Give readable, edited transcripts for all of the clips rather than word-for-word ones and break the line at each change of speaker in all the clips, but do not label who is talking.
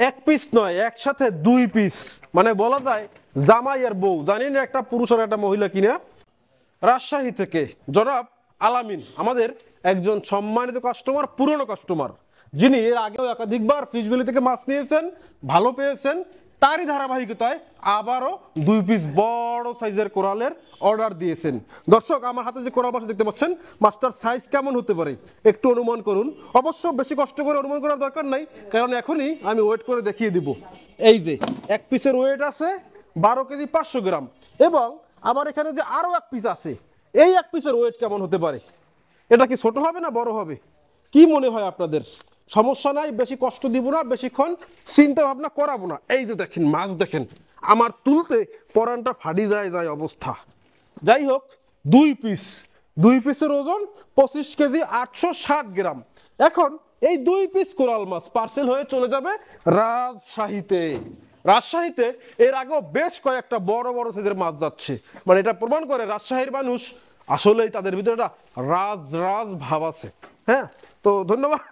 এক পিস নয়, একসাথে 2 পিস, মানে বলা যায় জামাই আর বউ। জানি না একটা পুরুষ আর একটা মহিলা কিনা। রাজশাহী থেকে জনাব আলামিন, আমাদের একজন সম্মানিত কাস্টমার, পুরনো কাস্টমার, যিনি এর আগেও একাধিকবার ফিশ ভ্যালি থেকে মাছ নিয়েছেন, ভালো পেয়েছেন। তারই ধারাবাহিকতায় আবারও 2 পিস বড় সাইজের কোরালের অর্ডার দিয়েছেন। দর্শক, আমার হাতে যে কোরাল মাছ দেখতে পাচ্ছেন, মাছটার সাইজ কেমন হতে পারে একটু অনুমান করুন। অবশ্য বেশি কষ্ট করে অনুমান করার দরকার নাই, কারণ এখনই আমি ওয়েট করে দেখিয়ে দিব। এই যে এক পিসের ওয়েট আছে 12 কেজি 500 গ্রাম, এবং আবার এখানে যে আরো এক পিস আছে, এই এক পিসের ওয়েট কেমন হতে পারে? এটা কি ছোট হবে না বড় হবে? কি মনে হয় আপনাদের? সমস্যা নাই, বেশি কষ্ট দিব না, বেশিক্ষণ চিন্তা ভাবনা করাবো না। এই যে দেখেন মাছ, দেখেন আমার তুলতে পরানটা ফাটি যায় যায় অবস্থা। যাই হোক, 2 পিস, 2 পিসের ওজন 25 কেজি 860 গ্রাম। এখন এই 2 পিস কোরাল মাছ পার্সেল হয়ে চলে যাবে রাজশাহীতে। রাজশাহীতে এর আগেও বেশ কয়েকটা বড় বড় সাইজের মাছ যাচ্ছে, মানে এটা প্রমাণ করে রাজশাহীর মানুষ আসলেই তাদের ভিতরে একটা রাজ রাজ ভাব আছে। হ্যাঁ, তো ধন্যবাদ।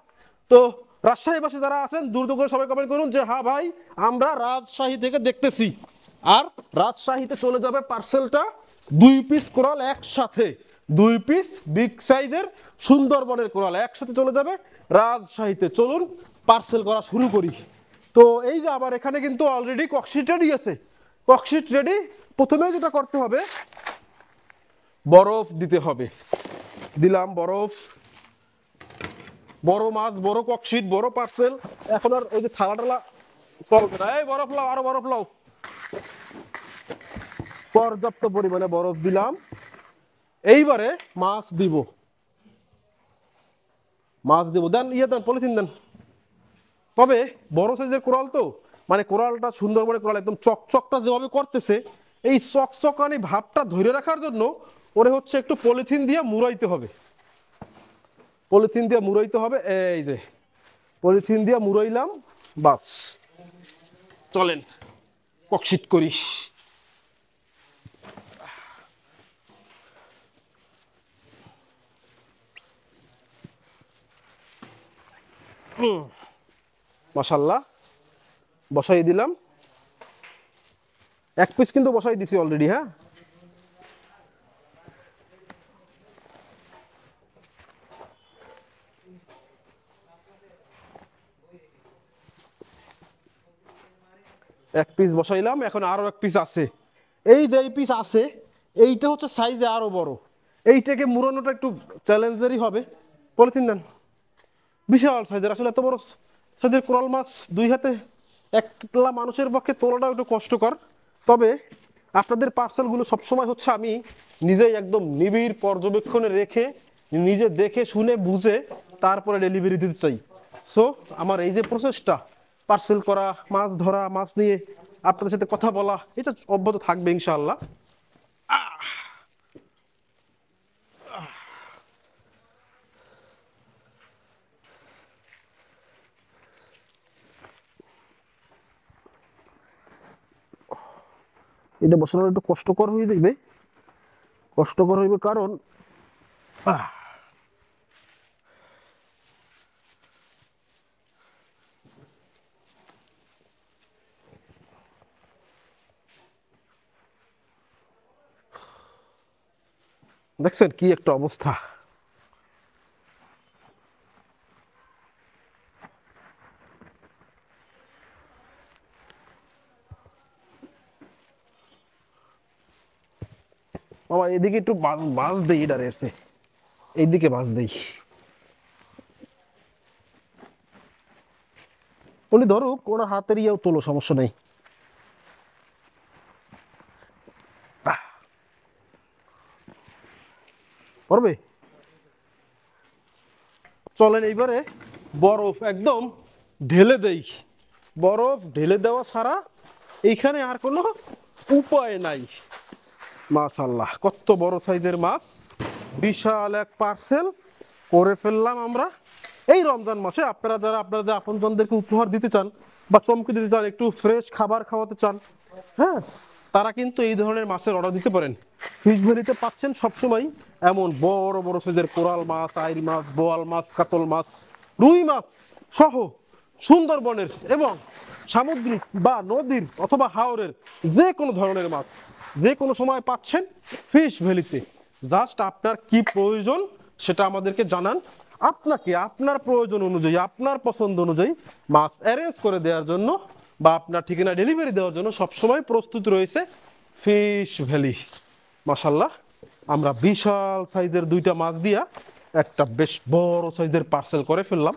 তো রাজশাহীবাসী যারা আছেন, দ্রুত করে সবাই কমেন্ট করুন যে হ্যাঁ ভাই, আমরা রাজশাহী থেকে দেখতেছি। আর রাজশাহীতে চলে যাবে পার্সেলটা 2 পিস কোরাল একসাথে, 2 পিস বিগ সাইজের সুন্দরবনের কোরাল একসাথে চলে যাবে রাজশাহীতে। চলুন পার্সেল করা শুরু করি। তো এই যে আবার এখানে কিন্তু অলরেডি ককশিট রেডি আছে। Cork sheet ready. প্রথমে যেটা করতে হবে, বরফ দিতে হবে। দিলাম বরফ। বড় মাছ, বড় ককশিট, বড় পার্সেল, এখন আর ওই যে থালা টালা চলবে না। এই বরফ লাও, আরো বরফ লাও। পর্যাপ্ত পরিমাণে বরফ দিলাম। এইবারে মাছ দিব, মাছ দিব। দেন দেন, পলিথিন দেন। তবে বড় সাইজের কোরাল তো, মানে কোরালটা সুন্দরবনের কোরাল একদম চকচকটা যেভাবে করতেছে, এই চকচকানি ভাবটা ধরে রাখার জন্য ওরে হচ্ছে একটু পলিথিন দিয়ে মুড়াইতে হবে। পলিথিন দিয়ে মুড়াইতে হবে। এই যে পলিথিন দিয়ে মুড়াইলাম, বাস। চলেন ককশিট করিস। মাশাল্লাহ, বসাই দিলাম। 1 পিস কিন্তু বসাই দিছি অলরেডি। হ্যাঁ, এক পিস বসাইলাম, এখন আরো 1 পিস আছে। এই যে এই পিস আছে, এইটা হচ্ছে সাইজে আরো বড়। এইটাকে মুড়ানোটা একটু চ্যালেঞ্জারই হবে। পলিথিন দেন। বিশাল সাইজের, আসলে এত বড় সাইজের কোরাল মাছ 2 হাতে একলা মানুষের পক্ষে তোলাটা একটু কষ্টকর। তবে আপনাদের পার্সেলগুলো সবসময় হচ্ছে আমি নিজেই একদম নিবিড় পর্যবেক্ষণে রেখে, নিজে দেখে শুনে বুঝে তারপরে ডেলিভারি দিতে চাই। সো আমার এই যে প্রসেসটা, পার্সেল করা, মাছ ধরা, মাছ নিয়ে আপনাদের সাথে কথা বলা, এটা অব্যাহত থাকবে ইনশাআল্লাহ। এটা বসানো একটু কষ্টকর হয়ে যাবে, কষ্টকর হইবে কারণ দেখছেন কি একটা অবস্থা। বাবা এদিকে একটু বাস দেই, এটা রয়েছে এইদিকে বাস দেই। উনি ধরুক, ওনার হাতের ইয়েও তোলো, সমস্যা নেই। পারবে? চলেন এইবারে বরফ একদম ঢেলে দেই। বরফ ঢেলে দেওয়া ছাড়া এইখানে আর কোনো উপায় নাই। মাশাআল্লাহ, কত বড় সাইজের মাছ! বিশাল এক পার্সেল করে ফেললাম আমরা এই রমজান মাসে। আপনারা যারা আপনাদের আপনজনদেরকে উপহার দিতে চান বা চমকে দিতে চান, একটু ফ্রেশ খাবার খাওয়াতে চান, হ্যাঁ, তারা কিন্তু এই ধরনের মাছের অর্ডার দিতে পারেন। ফিশ ভ্যালিতে পাচ্ছেন সবসময় এমন বড় বড় সাইজের কোরাল মাছ, আইল মাছ, বোয়াল মাছ, কাতল মাছ, রুই মাছ সহ সুন্দরবনের এবং সামুদ্রিক বা নদীর অথবা হাওরের যে কোনো ধরনের মাছ যে কোনো সময় পাচ্ছেন ফিশ ভ্যালিতে। জাস্ট আপনার কি প্রয়োজন সেটা আমাদেরকে জানান, আপনাকে আপনার প্রয়োজন অনুযায়ী আপনার পছন্দ অনুযায়ী মাছ অ্যারেঞ্জ করে দেওয়ার জন্য বা আপনার ঠিকানা ডেলিভারি দেওয়ার জন্য সবসময় প্রস্তুত রয়েছে ফিশ ভ্যালি। মাশাল্লাহ, আমরা বিশাল সাইজের দুইটা মাছ দিয়া একটা বেশ বড় সাইজের পার্সেল করে ফেললাম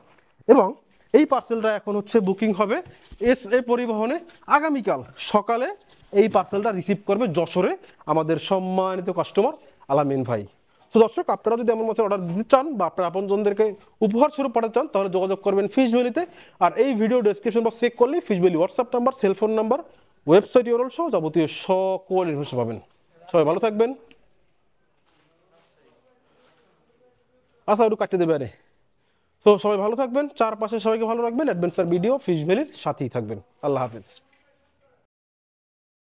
এবং এই পার্সেলটা এখন হচ্ছে বুকিং হবে SA পরিবহনে। আগামীকাল সকালে এই পার্সেলটা রিসিভ করবে যশোরে আমাদের সম্মানিত কাস্টমার আলামিন ভাই। তো দর্শক, আপনারা যদি এমন মাছের অর্ডার দিতে চান বা আপনার আপনজনদেরকে উপহার স্বরূপ পাঠাতে চান তাহলে যোগাযোগ করবেন ফিশ ভ্যালিতে। আর এই ভিডিও ডেসক্রিপশন বক্স চেক করলেই fish valley WhatsApp number, cellphone number, website URL সহ যাবতীয় সকল ইনফরমেশন পাবেন। সবাই ভালো থাকবেন। আচ্ছা, একটু কাটিয়ে দেবে আরে। তো সবাই ভালো থাকবেন, চারপাশে সবাইকে ভালো রাখবেন, অ্যাডভেঞ্চার ভিডিও ফিশ ভ্যালির সাথেই থাকবেন। আল্লাহ হাফিজ।